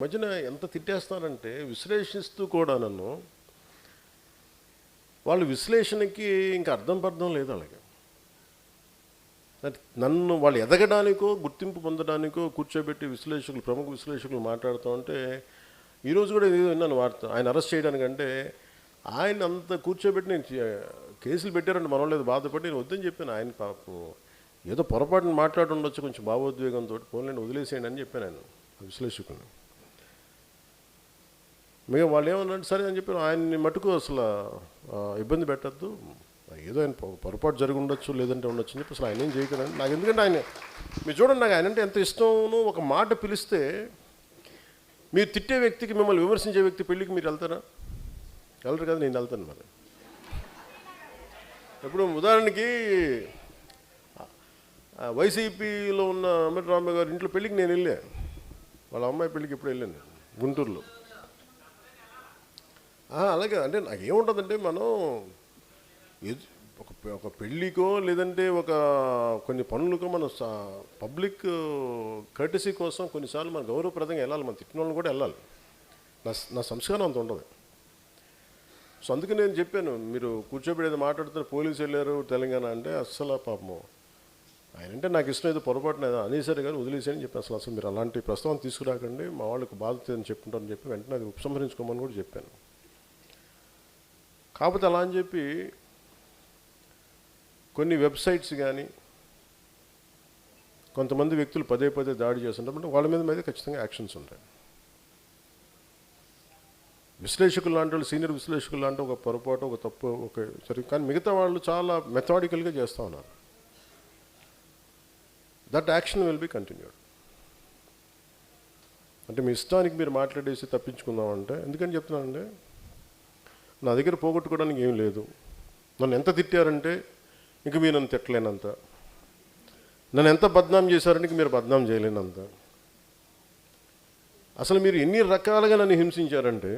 మధ్యన ఎంత తిట్టేస్తారంటే విశ్లేషిస్తూ కూడా వాళ్ళు విశ్లేషణకి ఇంకా అర్థం లేదు అలాగే. నన్ను వాళ్ళు ఎదగడానికో గుర్తింపు పొందడానికో కూర్చోబెట్టి ప్రముఖ విశ్లేషకులు మాట్లాడుతూ ఉంటే ఈరోజు కూడా ఏదో విన్నాను వార్త, ఆయన అరెస్ట్ చేయడానికంటే ఆయన అంత కూర్చోబెట్టి నేను కేసులు పెట్టారంటే మనం లేదు బాధపడి నేను వద్దని చెప్పాను. ఆయన పాపం ఏదో పొరపాటును మాట్లాడి ఉండొచ్చు కొంచెం భావోద్వేగంతో, పోన్లేండి వదిలేసేయండి అని చెప్పాను ఆయన విశ్లేషకుని. మేము వాళ్ళు ఏమన్నాడు సరే అని చెప్పి ఆయన్ని మటుకు అసలు ఇబ్బంది పెట్టద్దు, ఏదో ఆయన పొరపాటు జరిగి ఉండొచ్చు లేదంటే ఉండొచ్చు అని చెప్పి అసలు ఆయన ఏం చేయకదండి నాకు. ఎందుకంటే ఆయన మీరు చూడండి, నాకు ఆయన అంటే ఎంత ఇష్టమో. ఒక మాట పిలిస్తే మీరు తిట్టే వ్యక్తికి మిమ్మల్ని విమర్శించే వ్యక్తి పెళ్ళికి మీరు వెళ్తారా? వెళ్ళరు కదా, నేను వెళ్తాను. మరి ఇప్పుడు ఉదాహరణకి వైసీపీలో ఉన్న అంబటి గారి ఇంట్లో పెళ్ళికి నేను వెళ్ళాను, వాళ్ళ అమ్మాయి పెళ్ళికి ఎప్పుడు వెళ్ళాను గుంటూరులో. అలాగే అంటే నాకేముంటుందంటే మనం ఒక పెళ్ళికో లేదంటే కొన్ని పనులకో మనం పబ్లిక్ కర్టసీ కోసం కొన్నిసార్లు మన గౌరవప్రదంగా వెళ్ళాలి, మన తిట్టిన వాళ్ళని కూడా వెళ్ళాలి. నా సంస్కారం అంత ఉండదు. సో అందుకే నేను చెప్పాను, మీరు కూర్చోబెట్టేది మాట్లాడుతున్న పోలీసు వెళ్ళారు తెలంగాణ అంటే అస్సలు పాపము ఆయన అంటే నాకు ఇష్టం ఏదో పొరపాటున ఏదో అనేసరి కానీ వదిలేసారని చెప్పి అసలు మీరు అలాంటి ప్రస్తావన తీసుకురాకండి, మా వాళ్ళకి బాధ్యత అని చెప్పుకుంటారని చెప్పి వెంటనే అది ఉపసంహరించుకోమని కూడా చెప్పాను. కాకపోతే అలా అని చెప్పి కొన్ని వెబ్సైట్స్ కానీ కొంతమంది వ్యక్తులు పదే దాడి చేస్తుంటారు, వాళ్ళ మీద ఖచ్చితంగా యాక్షన్స్ ఉంటాయి. విశ్లేషకులు లాంటి వాళ్ళు, సీనియర్ విశ్లేషకులు లాంటి ఒక పొరపాటు ఒక తప్పు సరే, కానీ మిగతా వాళ్ళు చాలా మెథాడికల్గా చేస్తూ ఉన్నారు. That action will be continued. అంటే మీ ఇష్టానికి మీరు మాట్లాడేసి తప్పించుకుందామంటే ఎందుకని చెప్తున్నానంటే, నా దగ్గర పోగొట్టుకోవడానికి ఏం లేదు. నన్ను ఎంత తిట్టారంటే ఇంక మీరు నన్ను తిట్టలేనంత, నన్ను ఎంత బద్నాం చేశారంటే మీరు బద్నాం చేయలేనంత, అసలు మీరు ఎన్ని రకాలుగా నన్ను హింసించారంటే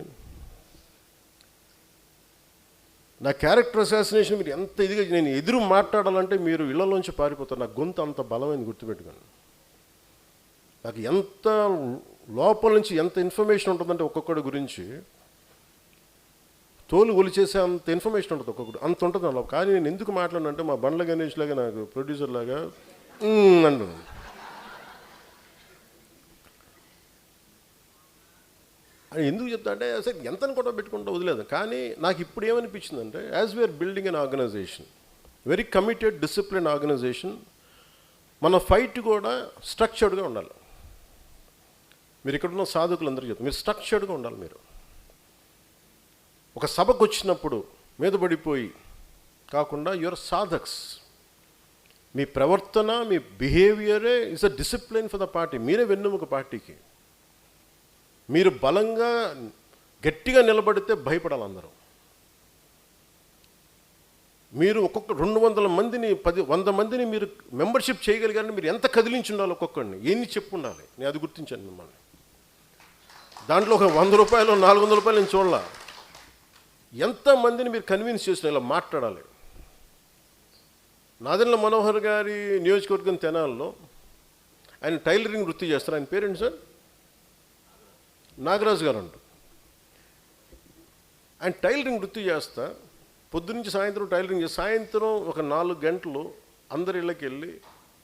నా క్యారెక్టర్ అసాసినేషన్ మీరు ఎంత ఇదిగా నేను ఎదురు మాట్లాడాలంటే మీరు ఇళ్లలోంచి పారిపోతారు. నా గొంతు అంత బలమైంది, గుర్తుపెట్టుకోండి. నాకు ఎంత లోపల నుంచి ఎంత ఇన్ఫర్మేషన్ ఉంటుందంటే ఒక్కొక్కడి గురించి తోలు ఒలిచేసే అంత ఇన్ఫర్మేషన్ ఉంటుంది ఒక్కొక్కటి, అంత ఉంటుంది అలా. కానీ నేను ఎందుకు మాట్లాడినంటే మా బండ్ల గణేష్ లాగా నాకు ప్రొడ్యూసర్ లాగా అంటున్నాను. అని ఎందుకు చెప్తా అంటే అసలు ఎంతని కూడా పెట్టుకుంటూ వదిలేదు. కానీ నాకు ఇప్పుడు ఏమనిపించిందంటే, as we are building an organisation, very committed discipline organisation, మన ఫైట్ కూడా స్ట్రక్చర్డ్గా ఉండాలి. మీరు ఇక్కడున్న సాధకులందరూ చెప్తారు, మీరు స్ట్రక్చర్డ్గా ఉండాలి. మీరు ఒక సభకు వచ్చినప్పుడు మీద పడిపోయి కాకుండా యువర్ సాధక్స్, మీ ప్రవర్తన మీ బిహేవియరే is a discipline for the party. మీరే వెన్నెముక పార్టీకి. మీరు బలంగా గట్టిగా నిలబడితే భయపడాలి అందరూ. మీరు ఒక్కొక్క 200 మందిని 100 మందిని మీరు మెంబర్షిప్ చేయగలిగారని మీరు ఎంత కదిలించి ఉండాలి, ఒక్కొక్కడిని ఎన్ని చెప్పు ఉండాలి. నేను అది గుర్తించాను మిమ్మల్ని. దాంట్లో ఒక 100 రూపాయలు 400 రూపాయలు నేను చూడాల, ఎంతమందిని మీరు కన్విన్స్ చేసిన ఇలా మాట్లాడాలి. నాదెండ్ల మనోహర్ గారి నియోజకవర్గం తెనాల్లో ఆయన టైలరింగ్ వృత్తి చేస్తారు. ఆయన పేరేంటి సార్? నాగరాజు గారు అంటారు. ఆయన టైలరింగ్ వృత్తి చేస్తా పొద్దునుంచి సాయంత్రం టైలరింగ్ చేసి, సాయంత్రం ఒక 4 గంటలు అందరి ఇళ్ళకి వెళ్ళి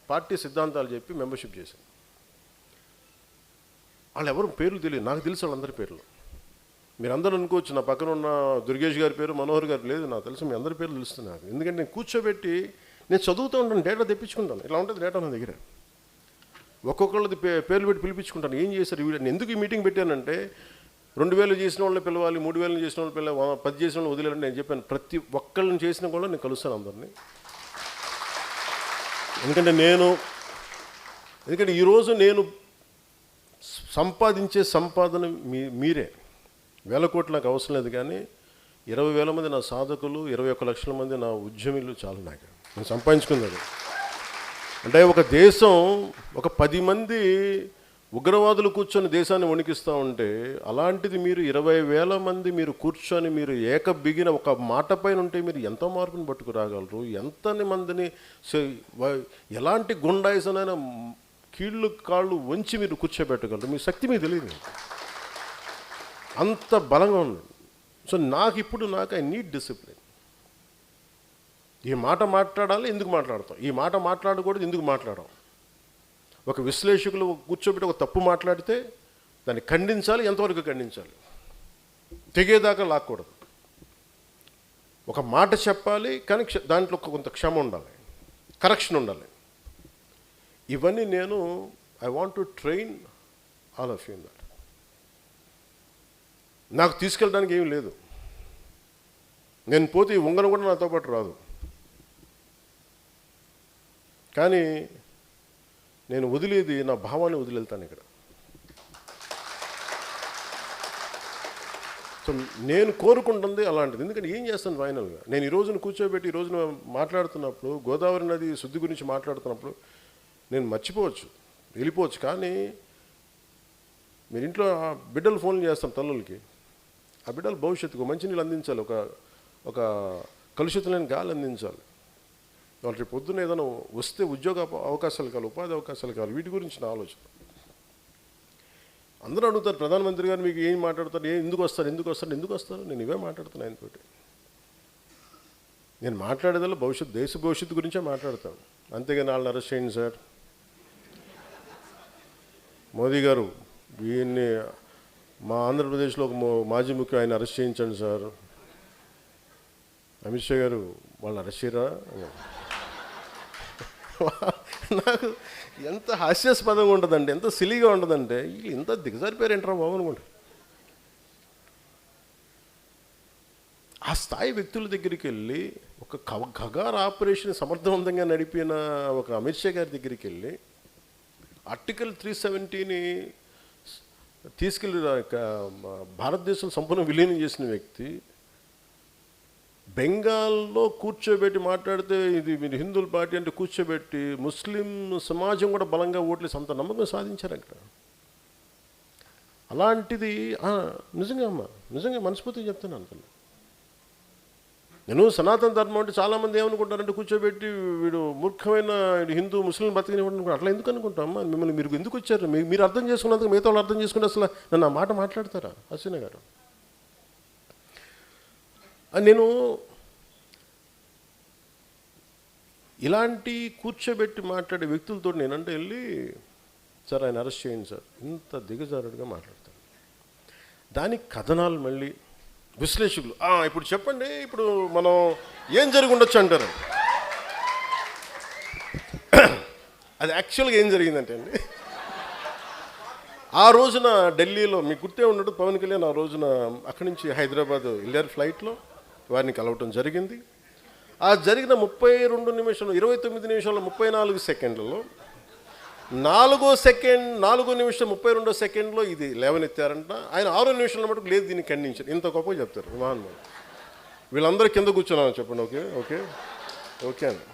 పార్టీ సిద్ధాంతాలు చెప్పి మెంబర్షిప్ చేశాను. వాళ్ళు ఎవరు పేర్లు తెలియదు, నాకు తెలుసు వాళ్ళందరి పేర్లు. మీరు అందరూ అనుకోవచ్చు నా పక్కన ఉన్న దుర్గేష్ గారి పేరు, మనోహర్ గారు లేదు, నాకు తెలుసు. మీ అందరి పేర్లు తెలుస్తుంది నాకు. ఎందుకంటే నేను కూర్చోబెట్టి నేను చదువుతూ ఉంటాను, డేటా తెప్పించుకుంటాను. ఇలా ఉంటుంది డేటా నా దగ్గర. ఒక్కొక్కళ్ళది పేర్లు పెట్టి పిలిపించుకుంటాను. ఏం చేశారు వీళ్ళని, ఎందుకు ఈ మీటింగ్ పెట్టానంటే 2000 చేసిన వాళ్ళని పిలవాలి, 3000 చేసిన వాళ్ళని పిలవాలి, 10 చేసిన వాళ్ళు వదిలేయాలని నేను చెప్పాను. ప్రతి ఒక్కళ్ళని చేసిన కూడా నేను కలుస్తాను అందరినీ. ఎందుకంటే ఈరోజు నేను సంపాదించే సంపాదన మీరే. 1000 కోట్లు నాకు అవసరం లేదు, కానీ 20,000 మంది నా సాధకులు, 21 లక్షల మంది నా ఉద్యమిలు చాలు నాకు. నేను సంపాదించుకుంది అది. అంటే ఒక దేశం ఒక 10 మంది ఉగ్రవాదులు కూర్చొని దేశాన్ని వణికిస్తూ ఉంటే, అలాంటిది మీరు 20,000 మంది మీరు కూర్చొని మీరు బిగిన ఒక మాట పైన ఉంటే మీరు ఎంత మార్పుని పట్టుకురాగలరు? ఎంతని మందిని ఎలాంటి గుండాయిసనైనా కీళ్ళు కాళ్ళు వంచి మీరు కూర్చోబెట్టగలరు? మీ శక్తి మీకు తెలియదు. అంత బలంగా ఉంది. సో నాకు ఐ నీడ్ డిసిప్లిన్. ఈ మాట మాట్లాడాలి, ఎందుకు మాట్లాడతాం, ఈ మాట మాట్లాడకూడదు, ఎందుకు మాట్లాడడం. ఒక విశ్లేషకులు కూర్చోబెట్టి ఒక తప్పు మాట్లాడితే దాన్ని ఖండించాలి, ఎంతవరకు ఖండించాలి, తెగేదాకా లాక్కూడదు. ఒక మాట చెప్పాలి, కానీ దాంట్లో కొంత క్షమ ఉండాలి, కరెక్షన్ ఉండాలి. ఇవన్నీ నేను I want to train all of you that. నాకు తీసుకెళ్ళడానికి ఏమీ లేదు. నేను పోతే ఈ ఉంగరం కూడా నాతో పాటు రాదు. కానీ నేను వదిలేది నా భావాన్ని వదిలేళ్తాను ఇక్కడ. సో నేను కోరుకుంటుంది అలాంటిది. ఎందుకంటే ఏం చేస్తాను ఫైనల్గా, నేను ఈ రోజున కూర్చోబెట్టి ఈ రోజున మాట్లాడుతున్నప్పుడు, గోదావరి నది శుద్ధి గురించి మాట్లాడుతున్నప్పుడు నేను మర్చిపోవచ్చు, వెళ్ళిపోవచ్చు. కానీ మీరు ఇంట్లో బిడ్డలు ఫోన్లు చేస్తాం తల్లులకి, ఆ బిడ్డలు భవిష్యత్తుకు మంచినీళ్ళు అందించాలి, ఒక కలుషితం లేని గాలి అందించాలి. వాళ్ళు రేపు పొద్దున్న ఏదైనా వస్తే ఉద్యోగ అవకాశాలు కావాలి, ఉపాధి అవకాశాలు కావాలి, వీటి గురించి నా ఆలోచన. అందరూ అడుగుతారు, ప్రధానమంత్రి గారు మీకు ఏం మాట్లాడతారు, ఎందుకు వస్తారు. నేను ఇవే మాట్లాడుతాను ఆయనతోటి. నేను మాట్లాడేదల్లా దేశ భవిష్యత్తు గురించే మాట్లాడతాను. అంతేగాని వాళ్ళని అరెస్ట్ చేయండి సార్, మోదీ గారు వీళ్ళని మా ఆంధ్రప్రదేశ్లో ఒక మాజీ ముఖ్య ఆయన అరెస్ట్ చేయించండి సార్, అమిత్ షా గారు వాళ్ళని అరెస్ట్ చేయరా. నాకు ఎంత హాస్యాస్పదంగా ఉంటుందంటే, ఎంత సిలీగా ఉంటుందంటే, వీళ్ళు ఇంత దిగజారిపోయారేంట్రా బాబు అనుకోండి. ఆ స్థాయి వ్యక్తుల దగ్గరికి వెళ్ళి ఒక ఖగార్ ఆపరేషన్ సమర్థవంతంగా నడిపిన ఒక అమిత్ షా గారి దగ్గరికి వెళ్ళి ఆర్టికల్ 370ని తీసుకెళ్ళి భారతదేశం సంపూర్ణ విలీనం చేసిన వ్యక్తి బెంగాల్లో కూర్చోబెట్టి మాట్లాడితే, ఇది మీరు హిందువుల పార్టీ అంటే కూర్చోబెట్టి ముస్లిం సమాజం కూడా బలంగా ఓట్లేసి అంత నమ్మకం సాధించారు అక్కడ. అలాంటిది నిజంగా మనస్ఫూర్తిగా చెప్తాను అంత. నేను సనాతన ధర్మం అంటే చాలామంది ఏమనుకుంటారంటే, కూర్చోబెట్టి వీడు మూర్ఖమైన హిందూ ముస్లిం బతికినప్పుడు అట్లా ఎందుకు అనుకుంటామా, మిమ్మల్ని మీరు ఎందుకు వచ్చారు, మీరు అర్థం చేసుకున్నందుకు మిగతా వాళ్ళు అర్థం చేసుకుంటే అసలు నన్ను ఆ మాట మాట్లాడతారా హసీనా గారు. నేను ఇలాంటి కూర్చోబెట్టి మాట్లాడే వ్యక్తులతో నేనంటే వెళ్ళి, సార్ ఆయన అరెస్ట్ చేయండి సార్, ఇంత దిగజారుడుగా మాట్లాడతాను. దానికి కథనాలు మళ్ళీ విశ్లేషకులు ఇప్పుడు చెప్పండి, ఇప్పుడు మనం ఏం జరిగి ఉండొచ్చు అంటారు. అది యాక్చువల్గా ఏం జరిగిందంటే అండి, ఆ రోజున ఢిల్లీలో మీకు గుర్తే ఉన్నట్టు పవన్ కళ్యాణ్ ఆ రోజున అక్కడి నుంచి హైదరాబాద్ వెళ్ళారు ఫ్లైట్లో, వారిని కలవటం జరిగింది. ఆ జరిగిన 32 నిమిషాలు 29 నిమిషాల 34 సెకండ్లలో 4 నిమిషం 32 సెకండ్లో ఇది లేవనెత్తారంట. ఆయన 6 నిమిషాల మటుకు లేదు దీన్ని ఖండించారు. ఇంత గొప్పగా చెప్తారు మహానుభావులు. వీళ్ళందరూ కింద కూర్చున్నాను చెప్పండి. ఓకే ఓకే ఓకే అండి.